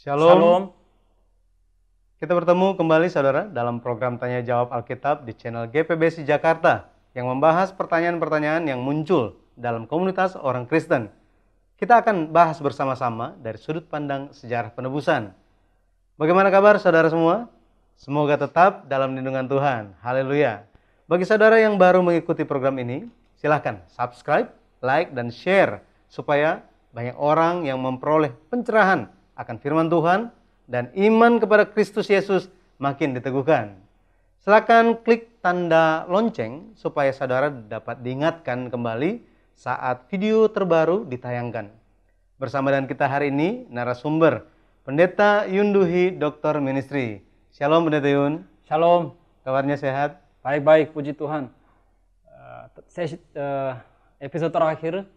Shalom. Shalom. Kita bertemu kembali saudara dalam program Tanya Jawab Alkitab di channel GPBC Jakarta yang membahas pertanyaan-pertanyaan yang muncul dalam komunitas orang Kristen. Kita akan bahas bersama-sama dari sudut pandang sejarah penebusan. Bagaimana kabar saudara semua? Semoga tetap dalam lindungan Tuhan. Haleluya. Bagi saudara yang baru mengikuti program ini, silahkan subscribe, like, dan share supaya banyak orang yang memperoleh pencerahan akan firman Tuhan dan iman kepada Kristus Yesus makin diteguhkan. Silakan klik tanda lonceng supaya saudara dapat diingatkan kembali saat video terbaru ditayangkan. Bersama dengan kita hari ini narasumber Pendeta Yunduhi Doktor Ministry. Shalom Pendeta Yun. Shalom. Kabarnya sehat? Baik-baik, puji Tuhan. Episode terakhir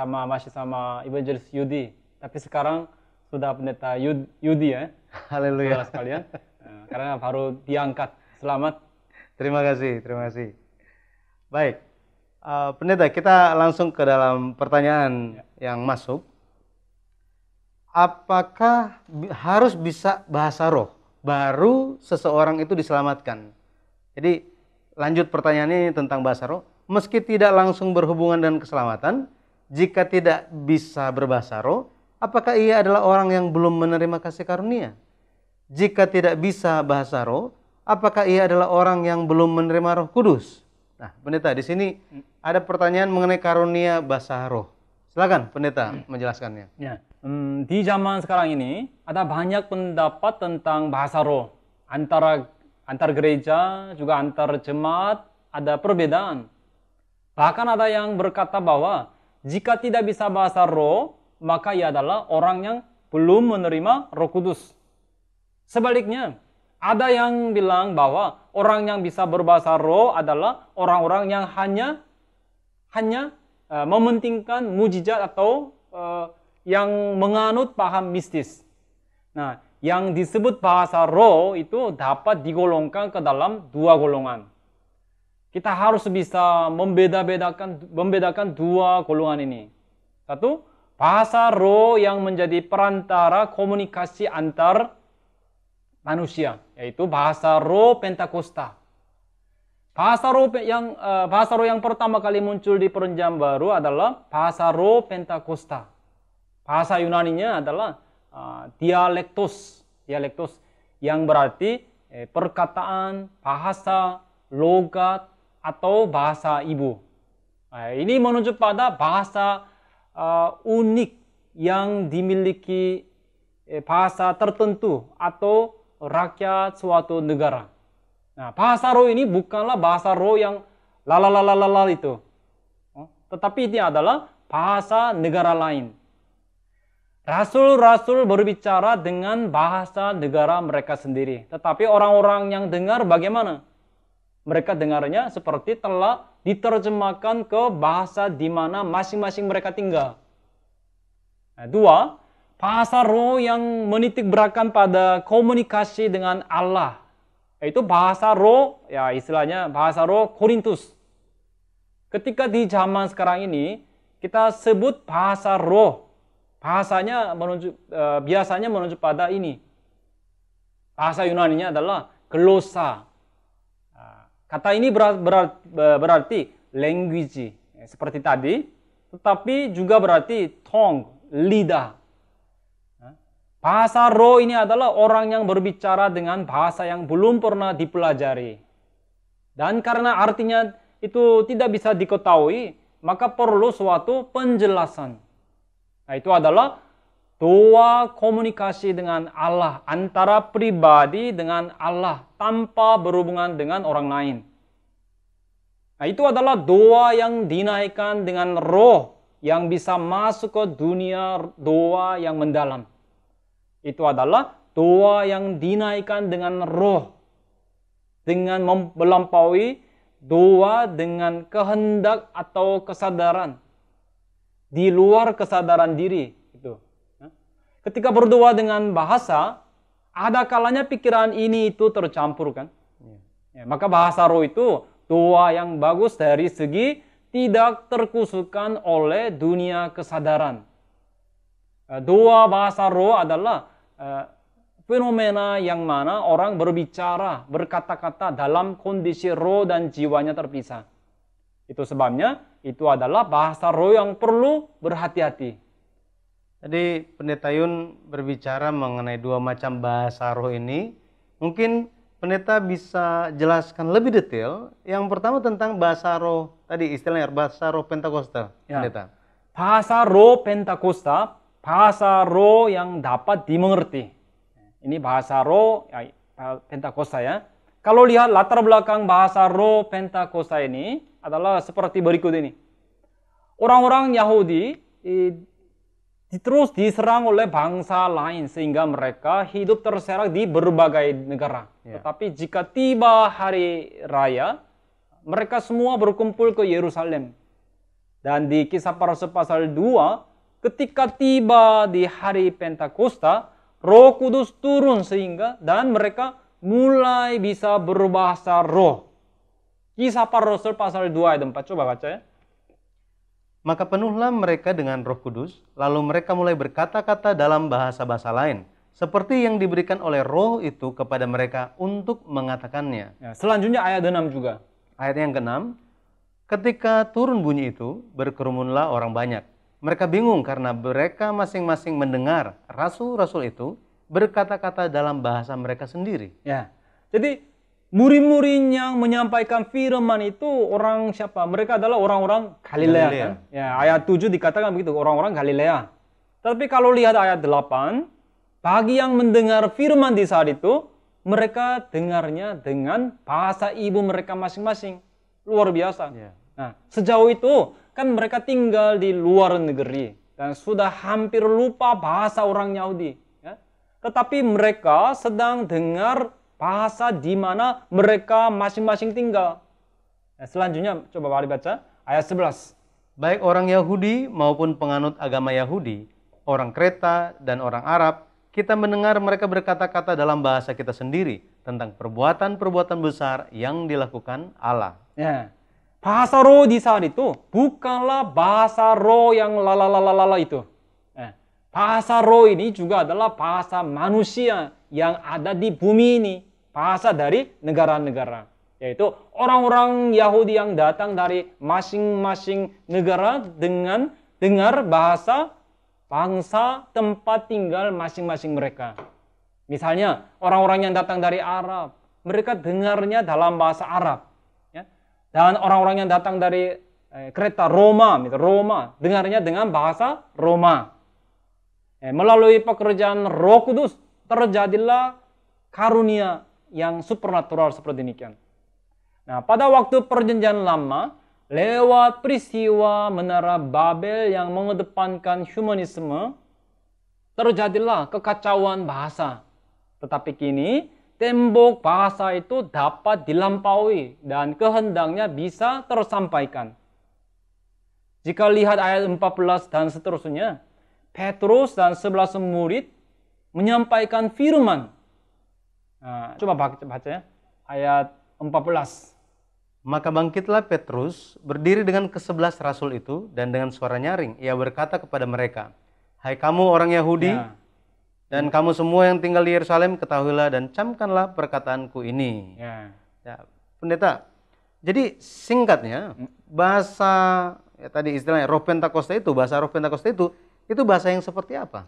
masih sama Evangelis Yudi, tapi sekarang sudah Pendeta Yudi ya. Haleluya. Saudara sekalian. Karena baru diangkat. Selamat. Terima kasih. Baik, Pendeta, kita langsung ke dalam pertanyaan yang masuk. Apakah harus bisa bahasa roh baru seseorang itu diselamatkan? Jadi lanjut pertanyaan ini tentang bahasa roh. Meski tidak langsung berhubungan dengan keselamatan, jika tidak bisa berbahasa roh, apakah ia adalah orang yang belum menerima kasih karunia? Jika tidak bisa bahasa roh, apakah ia adalah orang yang belum menerima Roh Kudus? Nah, Pendeta, di sini ada pertanyaan mengenai karunia bahasa roh. Silakan Pendeta menjelaskannya. Ya. Di zaman sekarang ini ada banyak pendapat tentang bahasa roh. Antar gereja, juga antar jemaat ada perbedaan. Bahkan ada yang berkata bahwa jika tidak bisa bahasa roh, maka ia adalah orang yang belum menerima Roh Kudus. Sebaliknya, ada yang bilang bahwa orang yang bisa berbahasa roh adalah orang-orang yang hanya mementingkan mujizat atau yang menganut paham mistis. Nah, yang disebut bahasa roh itu dapat digolongkan ke dalam dua golongan. Kita harus bisa membedakan dua golongan ini. Satu, bahasa roh yang menjadi perantara komunikasi antar manusia, yaitu bahasa roh Pentakosta. Bahasa roh yang pertama kali muncul di Perjanjian Baru adalah bahasa roh Pentakosta. Bahasa Yunaninya adalah dialektos yang berarti perkataan, bahasa, logat, atau bahasa ibu. Nah, ini menunjuk pada bahasa unik yang dimiliki bahasa tertentu atau rakyat suatu negara. Nah, bahasa roh ini bukanlah bahasa roh yang lalalala itu. Tetapi ini adalah bahasa negara lain. Rasul-rasul berbicara dengan bahasa negara mereka sendiri. Tetapi orang-orang yang dengar bagaimana? Mereka dengarnya seperti telah diterjemahkan ke bahasa di mana masing-masing mereka tinggal. Nah, dua, bahasa roh yang menitik beratkan pada komunikasi dengan Allah. Yaitu bahasa roh, ya istilahnya bahasa roh Korintus. Ketika di zaman sekarang ini, kita sebut bahasa roh. Bahasanya biasanya menunjuk pada ini. Bahasa Yunaninya adalah glosa. Kata ini berarti language, seperti tadi. Tetapi juga berarti tongue, lidah. Bahasa roh ini adalah orang yang berbicara dengan bahasa yang belum pernah dipelajari. Dan karena artinya itu tidak bisa diketahui, maka perlu suatu penjelasan. Nah, itu adalah doa komunikasi dengan Allah, antara pribadi dengan Allah tanpa berhubungan dengan orang lain. Nah, itu adalah doa yang dinaikkan dengan roh yang bisa masuk ke dunia doa yang mendalam. Itu adalah doa yang dinaikkan dengan roh, dengan melampaui doa dengan kehendak atau kesadaran di luar kesadaran diri. Ketika berdoa dengan bahasa, ada kalanya pikiran ini itu tercampur kan. Maka bahasa roh itu doa yang bagus dari segi tidak terkhususkan oleh dunia kesadaran. Doa bahasa roh adalah fenomena yang mana orang berbicara, berkata-kata dalam kondisi roh dan jiwanya terpisah. Itu sebabnya itu adalah bahasa roh yang perlu berhati-hati. Jadi Pendeta Yun berbicara mengenai dua macam bahasa roh ini. Mungkin Pendeta bisa jelaskan lebih detail. Yang pertama tentang bahasa roh, tadi istilahnya bahasa roh Pentakosta, Ya. Pendeta. Bahasa roh Pentakosta, bahasa roh yang dapat dimengerti. Ini bahasa roh ya, Pentakosta ya. Kalau lihat latar belakang bahasa roh Pentakosta ini adalah seperti berikut ini. Orang-orang Yahudi terus diserang oleh bangsa lain sehingga mereka hidup terserak di berbagai negara. Ya. Tetapi jika tiba hari raya, mereka semua berkumpul ke Yerusalem. Dan di Kisah Para Rasul pasal 2, ketika tiba di hari Pentakosta, Roh Kudus turun sehingga dan mereka mulai bisa berbahasa roh. Kisah Para Rasul pasal 2 ayat 4, coba baca ya. Maka penuhlah mereka dengan Roh Kudus, lalu mereka mulai berkata-kata dalam bahasa-bahasa lain, seperti yang diberikan oleh Roh itu kepada mereka untuk mengatakannya. Ya, selanjutnya ayat 6 juga. Ayat yang ke-6, ketika turun bunyi itu, berkerumunlah orang banyak. Mereka bingung karena mereka masing-masing mendengar rasul-rasul itu berkata-kata dalam bahasa mereka sendiri. Ya, jadi murid-murid yang menyampaikan firman itu orang siapa? Mereka adalah orang-orang Galilea. Kan? Ya, ayat 7 dikatakan begitu, orang-orang Galilea. Tapi kalau lihat ayat 8, bagi yang mendengar firman di saat itu, mereka dengarnya dengan bahasa ibu mereka masing-masing. Luar biasa. Ya. Nah, sejauh itu kan mereka tinggal di luar negeri dan sudah hampir lupa bahasa orang Yahudi. Ya. Tetapi mereka sedang dengar bahasa di mana mereka masing-masing tinggal. Nah, selanjutnya coba mari baca ayat 11. Baik orang Yahudi maupun penganut agama Yahudi, orang Kreta dan orang Arab, kita mendengar mereka berkata-kata dalam bahasa kita sendiri tentang perbuatan-perbuatan besar yang dilakukan Allah. Ya. Bahasa roh di saat itu bukanlah bahasa roh yang lalalalala itu. Bahasa roh ini juga adalah bahasa manusia yang ada di bumi ini. Bahasa dari negara-negara. Yaitu orang-orang Yahudi yang datang dari masing-masing negara dengan dengar bahasa bangsa tempat tinggal masing-masing mereka. Misalnya orang-orang yang datang dari Arab, mereka dengarnya dalam bahasa Arab. Dan orang-orang yang datang dari Kreta, Roma, dengarnya dengan bahasa Roma. Melalui pekerjaan Roh Kudus, terjadilah karunia yang supernatural seperti demikian. Nah, pada waktu perjanjian lama, lewat peristiwa Menara Babel yang mengedepankan humanisme, terjadilah kekacauan bahasa. Tetapi kini, tembok bahasa itu dapat dilampaui dan kehendaknya bisa tersampaikan. Jika lihat ayat 14 dan seterusnya, Petrus dan 11 murid menyampaikan firman. Nah, coba baca ya, ayat 14. Maka bangkitlah Petrus, berdiri dengan ke-11 rasul itu, dan dengan suara nyaring, ia berkata kepada mereka, "Hai kamu orang Yahudi, dan kamu semua yang tinggal di Yerusalem, ketahuilah dan camkanlah perkataanku ini." Ya, Pendeta, jadi singkatnya, bahasa, ya tadi istilahnya Roh Pentakosta itu, bahasa Roh Pentakosta itu bahasa yang seperti apa?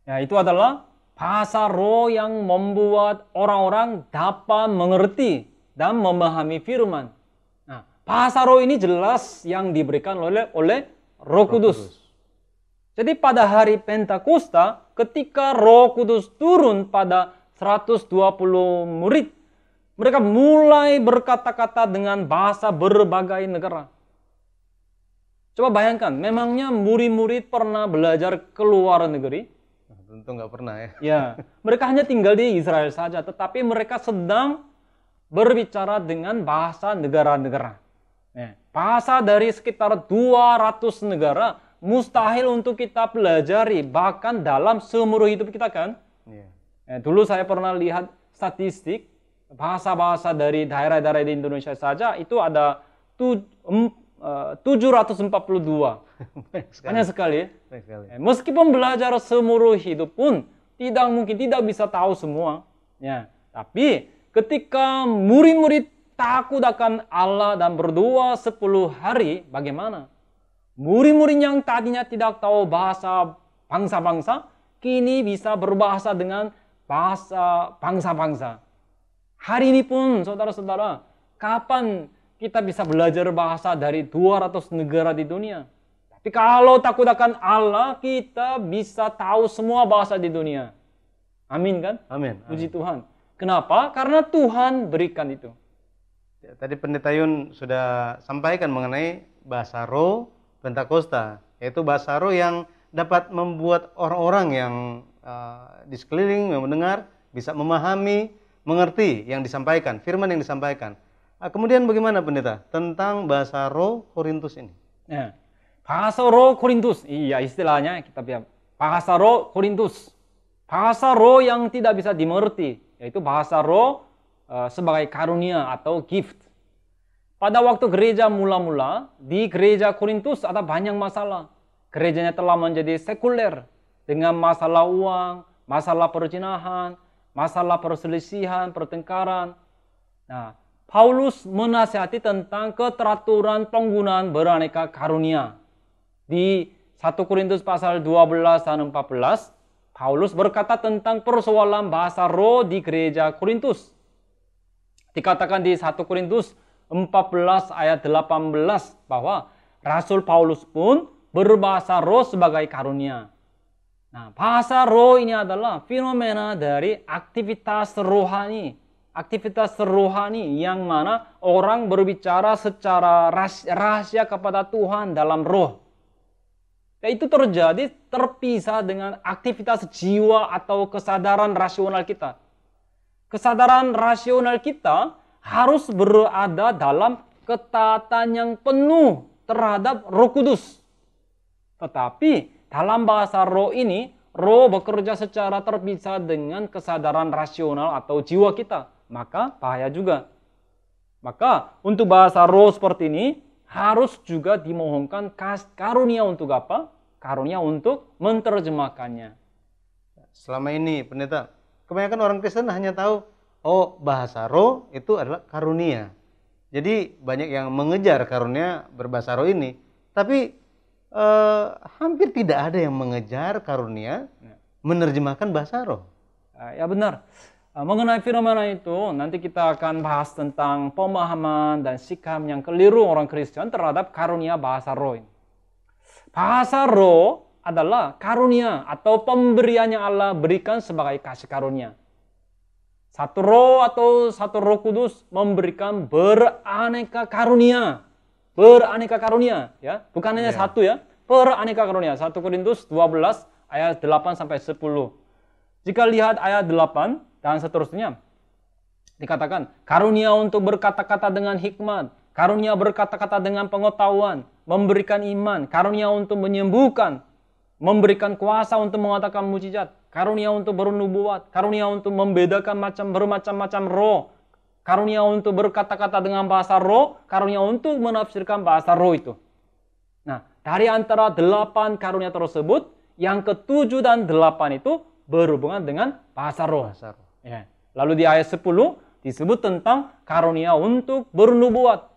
Ya, itu adalah bahasa roh yang membuat orang-orang dapat mengerti dan memahami firman. Nah, bahasa roh ini jelas yang diberikan oleh Roh Kudus. Jadi pada hari Pentakosta, ketika Roh Kudus turun pada 120 murid, mereka mulai berkata-kata dengan bahasa berbagai negara. Coba bayangkan, memangnya murid-murid pernah belajar ke luar negeri? Tentu nggak pernah ya. Ya, mereka hanya tinggal di Israel saja, tetapi mereka sedang berbicara dengan bahasa negara-negara. Bahasa dari sekitar 200 negara mustahil untuk kita pelajari, bahkan dalam seumur hidup kita kan. Dulu saya pernah lihat statistik, bahasa-bahasa dari daerah-daerah di Indonesia saja itu ada 742. Banyak sekali. Meskipun belajar seumur hidup pun tidak mungkin, tidak bisa tahu semua. Ya, tapi ketika murid-murid takut akan Allah dan berdoa 10 hari, bagaimana? Murid-murid yang tadinya tidak tahu bahasa bangsa-bangsa, kini bisa berbahasa dengan bahasa bangsa-bangsa. Hari ini pun, saudara-saudara, kapan kita bisa belajar bahasa dari 200 negara di dunia? Tapi kalau takut akan Allah, kita bisa tahu semua bahasa di dunia. Amin kan? Amin. Puji Tuhan. Kenapa? Karena Tuhan berikan itu. Ya, tadi Pendeta Yun sudah sampaikan mengenai bahasa roh Pentakosta, yaitu bahasa roh yang dapat membuat orang-orang yang di sekeliling yang mendengar bisa memahami, mengerti yang disampaikan, firman yang disampaikan. Kemudian bagaimana Pendeta tentang bahasa roh Korintus ini? Ya. Bahasa roh Korintus, iya istilahnya kita bilang bahasa roh Korintus. Bahasa roh yang tidak bisa dimengerti, yaitu bahasa roh sebagai karunia atau gift. Pada waktu gereja mula-mula, di gereja Korintus ada banyak masalah. Gerejanya telah menjadi sekuler dengan masalah uang, masalah perzinahan, masalah perselisihan, pertengkaran. Nah, Paulus menasihati tentang keteraturan penggunaan beraneka karunia. Di 1 Korintus pasal 12 dan 14, Paulus berkata tentang persoalan bahasa roh di gereja Korintus. Dikatakan di 1 Korintus 14 ayat 18 bahwa Rasul Paulus pun berbahasa roh sebagai karunia. Nah, bahasa roh ini adalah fenomena dari aktivitas rohani. Aktivitas rohani yang mana orang berbicara secara rahasia kepada Tuhan dalam roh. Dan itu terjadi terpisah dengan aktivitas jiwa atau kesadaran rasional kita. Kesadaran rasional kita harus berada dalam ketaatan yang penuh terhadap Roh Kudus. Tetapi dalam bahasa roh ini, roh bekerja secara terpisah dengan kesadaran rasional atau jiwa kita. Maka bahaya juga. Maka untuk bahasa roh seperti ini, harus juga dimohonkan karunia untuk apa? Karunia untuk menerjemahkannya. Selama ini Pendeta, kebanyakan orang Kristen hanya tahu, oh bahasa roh itu adalah karunia. Jadi banyak yang mengejar karunia berbahasa roh ini. Tapi hampir tidak ada yang mengejar karunia menerjemahkan bahasa roh. Ya benar. Mengenai fenomena itu, nanti kita akan bahas tentang pemahaman dan sikap yang keliru orang Kristen terhadap karunia bahasa roh ini. Bahasa roh adalah karunia atau pemberian yang Allah berikan sebagai kasih karunia. Satu roh atau satu Roh Kudus memberikan beraneka karunia. Beraneka karunia, ya. Bukan hanya satu ya, beraneka karunia. 1 Korintus 12 ayat 8 sampai 10. Jika lihat ayat 8 dan seterusnya, dikatakan karunia untuk berkata-kata dengan hikmat, karunia berkata-kata dengan pengetahuan, memberikan iman, karunia untuk menyembuhkan, memberikan kuasa untuk mengatakan mujizat, karunia untuk bernubuat, karunia untuk membedakan bermacam-macam roh, karunia untuk berkata-kata dengan bahasa roh, karunia untuk menafsirkan bahasa roh itu. Nah, dari antara 8 karunia tersebut, yang ke-7 dan 8 itu berhubungan dengan bahasa roh. Ya. Lalu di ayat 10 disebut tentang karunia untuk bernubuat.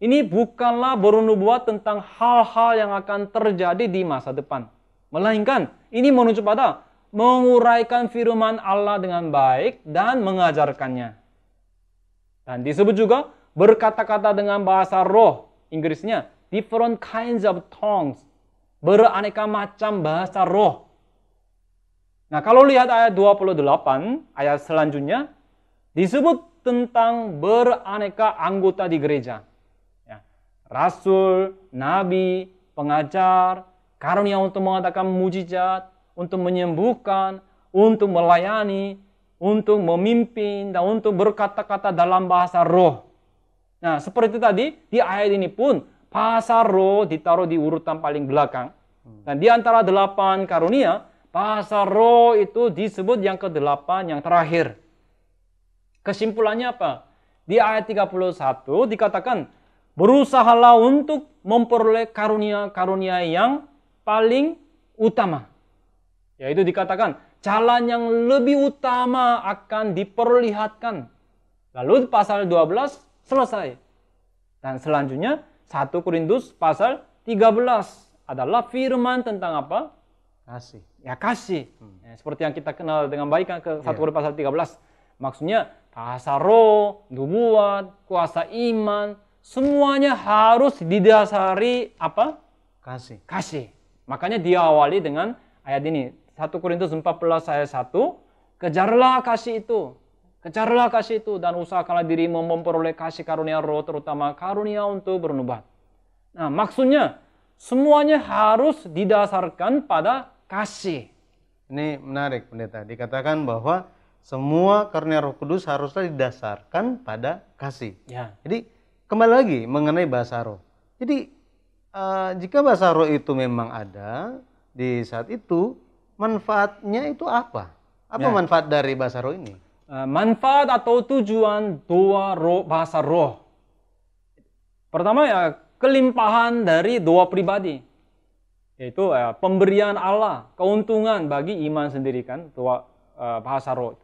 Ini bukanlah bernubuat tentang hal-hal yang akan terjadi di masa depan. Melainkan ini menuju pada menguraikan firman Allah dengan baik dan mengajarkannya. Dan disebut juga berkata-kata dengan bahasa roh. Inggrisnya different kinds of tongues. Beraneka macam bahasa roh. Nah, kalau lihat ayat 28, ayat selanjutnya, disebut tentang beraneka anggota di gereja. Ya. Rasul, nabi, pengajar, karunia untuk mengatakan mujizat, untuk menyembuhkan, untuk melayani, untuk memimpin, dan untuk berkata-kata dalam bahasa roh. Nah, seperti tadi, di ayat ini pun, bahasa roh ditaruh di urutan paling belakang. Dan di antara 8 karunia, bahasa roh itu disebut yang ke-8 yang terakhir. Kesimpulannya apa? Di ayat 31 dikatakan, berusahalah untuk memperoleh karunia-karunia yang paling utama. Yaitu dikatakan, jalan yang lebih utama akan diperlihatkan. Lalu pasal 12 selesai. Dan selanjutnya 1 Korintus pasal 13 adalah firman tentang apa? Kasih. Ya kasih. Ya, seperti yang kita kenal dengan baik kan ke 1 Korintus pasal 13. Maksudnya bahasa roh, nubuat, kuasa iman, semuanya harus didasari apa? Kasih. Kasih. Makanya diawali dengan ayat ini. 1 Korintus 14 ayat 1. Kejarlah kasih itu. Kejarlah kasih itu dan usahakanlah dirimu memperoleh kasih karunia roh, terutama karunia untuk bernubuat. Nah, maksudnya semuanya harus didasarkan pada kasih. Ini menarik, Pendeta. Dikatakan bahwa semua karunia Roh Kudus haruslah didasarkan pada kasih. Ya. Jadi kembali lagi mengenai bahasa roh. Jadi jika bahasa roh itu memang ada di saat itu, manfaatnya itu apa? Apa manfaat dari bahasa roh ini? Manfaat atau tujuan doa roh, bahasa roh. Pertama ya kelimpahan dari doa pribadi. Yaitu pemberian Allah, keuntungan bagi iman sendiri kan, doa bahasa roh.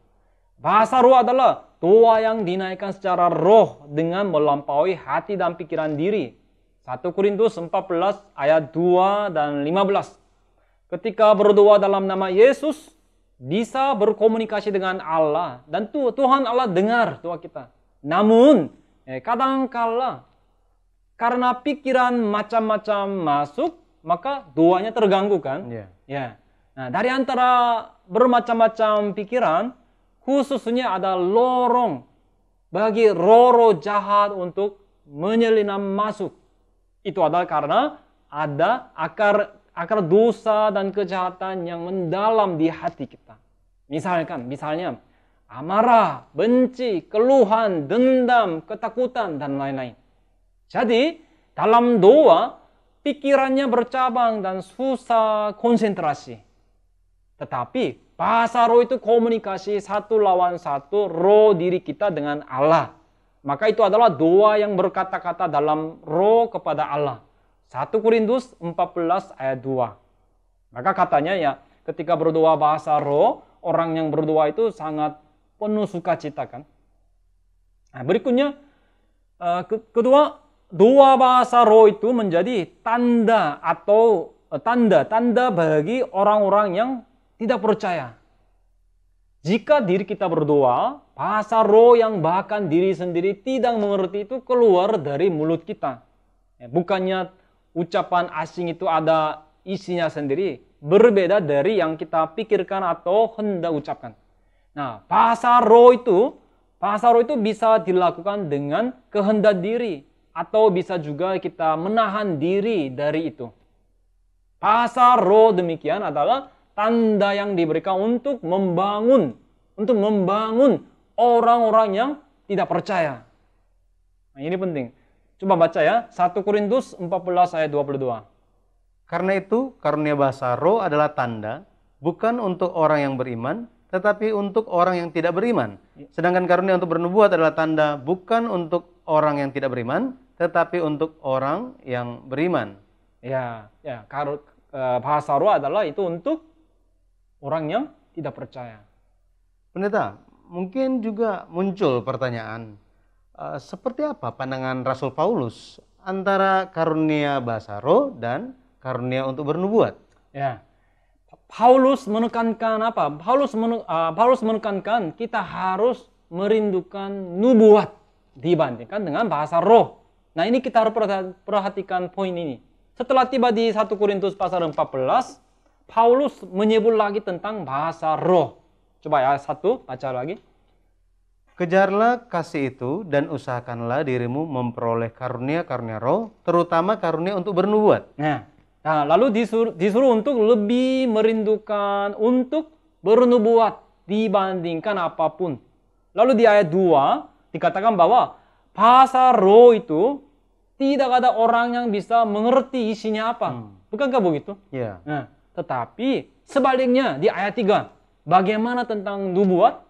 Bahasa roh adalah doa yang dinaikkan secara roh dengan melampaui hati dan pikiran diri. 1 Korintus 14 ayat 2 dan 15. Ketika berdoa dalam nama Yesus, bisa berkomunikasi dengan Allah. Dan Tuhan Allah dengar doa kita. Namun, kadangkala karena pikiran macam-macam masuk, maka doanya terganggu kan? Ya. Nah, dari antara bermacam-macam pikiran, khususnya ada lorong bagi roh-roh jahat untuk menyelinap masuk. Itu adalah karena ada akar dosa dan kejahatan yang mendalam di hati kita. Misalnya amarah, benci, keluhan, dendam, ketakutan, dan lain-lain. Jadi, dalam doa, pikirannya bercabang dan susah konsentrasi. Tetapi, bahasa roh itu komunikasi satu lawan satu roh diri kita dengan Allah. Maka itu adalah doa yang berkata-kata dalam roh kepada Allah. 1 Korintus 14 ayat 2. Maka katanya ya, ketika berdoa bahasa roh, orang yang berdoa itu sangat penuh sukacita kan. Nah, berikutnya, kedua, doa bahasa roh itu menjadi tanda atau tanda bagi orang-orang yang tidak percaya. Jika diri kita berdoa, bahasa roh yang bahkan diri sendiri tidak mengerti itu keluar dari mulut kita. Bukannya ucapan asing itu ada isinya sendiri, berbeda dari yang kita pikirkan atau hendak ucapkan. Nah, bahasa roh itu bisa dilakukan dengan kehendak diri, atau bisa juga kita menahan diri dari itu. Bahasa roh demikian adalah tanda yang diberikan untuk membangun orang-orang yang tidak percaya. Nah, ini penting. Coba baca ya, 1 Korintus 14 ayat 22. Karena itu, karunia bahasa roh adalah tanda, bukan untuk orang yang beriman, tetapi untuk orang yang tidak beriman. Sedangkan karunia untuk bernubuat adalah tanda, bukan untuk orang yang tidak beriman, tetapi untuk orang yang beriman. Bahasa roh adalah itu untuk orang yang tidak percaya. Pendeta, mungkin juga muncul pertanyaan, seperti apa pandangan Rasul Paulus antara karunia bahasa roh dan karunia untuk bernubuat? Ya, Paulus menekankan apa? Paulus menekankan kita harus merindukan nubuat dibandingkan dengan bahasa roh. Nah, ini kita harus perhatikan poin ini. Setelah tiba di 1 Korintus pasal 14, Paulus menyebut lagi tentang bahasa roh. Coba ya, 1, baca lagi. Kejarlah kasih itu dan usahakanlah dirimu memperoleh karunia-karunia roh, terutama karunia untuk bernubuat. Nah, lalu disuruh untuk lebih merindukan untuk bernubuat dibandingkan apapun. Lalu di ayat 2 dikatakan bahwa bahasa roh itu tidak ada orang yang bisa mengerti isinya apa. Bukankah begitu? Ya. Nah, tetapi sebaliknya di ayat 3, bagaimana tentang nubuat?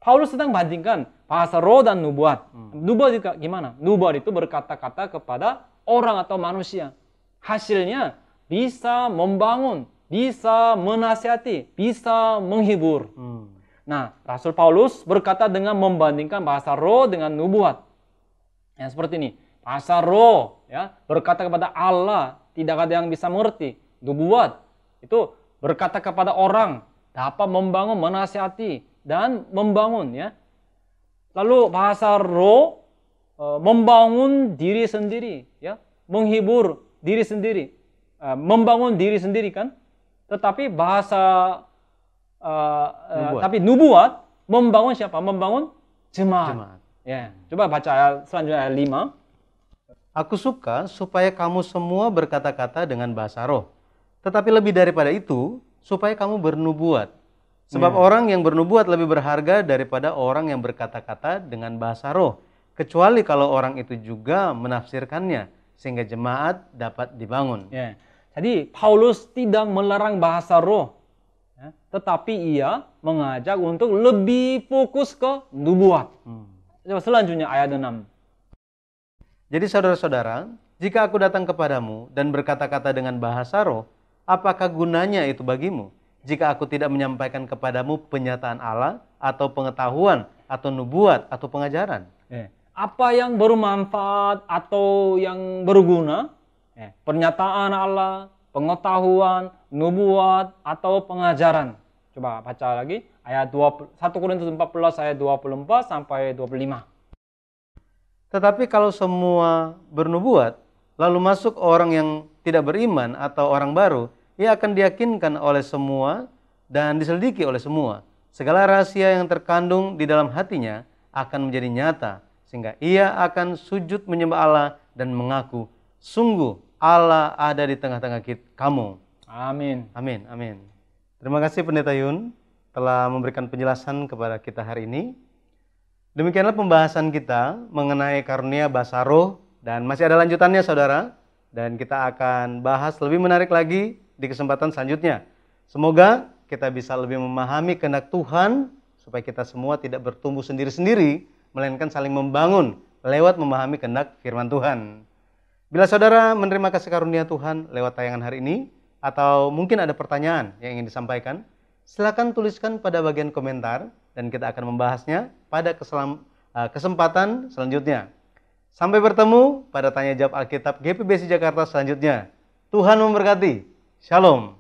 Paulus sedang bandingkan bahasa roh dan nubuat. Nubuat itu gimana? Nubuat itu berkata-kata kepada orang atau manusia. Hasilnya bisa membangun, bisa menasihati, bisa menghibur. Hmm. Nah, Rasul Paulus berkata dengan membandingkan bahasa roh dengan nubuat. Yang seperti ini, bahasa roh ya, berkata kepada Allah, tidak ada yang bisa mengerti. Nubuat itu berkata kepada orang, dapat membangun, menasihati, dan membangun ya. Lalu bahasa roh membangun diri sendiri ya, menghibur diri sendiri, membangun diri sendiri kan. Tetapi bahasa tapi nubuat membangun siapa? Membangun jemaat. Ya, coba baca ayat selanjutnya ayat 5. Aku suka supaya kamu semua berkata-kata dengan bahasa roh. Tetapi lebih daripada itu, supaya kamu bernubuat. Sebab orang yang bernubuat lebih berharga daripada orang yang berkata-kata dengan bahasa roh. Kecuali kalau orang itu juga menafsirkannya, sehingga jemaat dapat dibangun. Ya. Jadi Paulus tidak melarang bahasa roh. Ya, tetapi ia mengajak untuk lebih fokus ke nubuat. Coba selanjutnya ayat 6. Jadi saudara-saudara, jika aku datang kepadamu dan berkata-kata dengan bahasa roh, apakah gunanya itu bagimu? Jika aku tidak menyampaikan kepadamu penyataan Allah, atau pengetahuan, atau nubuat, atau pengajaran. Apa yang bermanfaat atau yang berguna? Pernyataan Allah, pengetahuan, nubuat, atau pengajaran. Coba baca lagi ayat 1 Korintus 14 ayat 24 sampai 25. Tetapi kalau semua bernubuat, lalu masuk orang yang tidak beriman atau orang baru, ia akan diyakinkan oleh semua dan diselidiki oleh semua. Segala rahasia yang terkandung di dalam hatinya akan menjadi nyata, sehingga ia akan sujud menyembah Allah dan mengaku, sungguh Allah ada di tengah-tengah kamu. Amin. Amin, amin. Terima kasih Pendeta Yun telah memberikan penjelasan kepada kita hari ini. Demikianlah pembahasan kita mengenai karunia bahasa roh, dan masih ada lanjutannya saudara, dan kita akan bahas lebih menarik lagi di kesempatan selanjutnya. Semoga kita bisa lebih memahami kehendak Tuhan supaya kita semua tidak bertumbuh sendiri-sendiri, melainkan saling membangun lewat memahami kehendak firman Tuhan. Bila saudara menerima kasih karunia Tuhan lewat tayangan hari ini, atau mungkin ada pertanyaan yang ingin disampaikan, silakan tuliskan pada bagian komentar dan kita akan membahasnya pada kesempatan selanjutnya. Sampai bertemu pada Tanya Jawab Alkitab GPBC Jakarta selanjutnya. Tuhan memberkati. Shalom.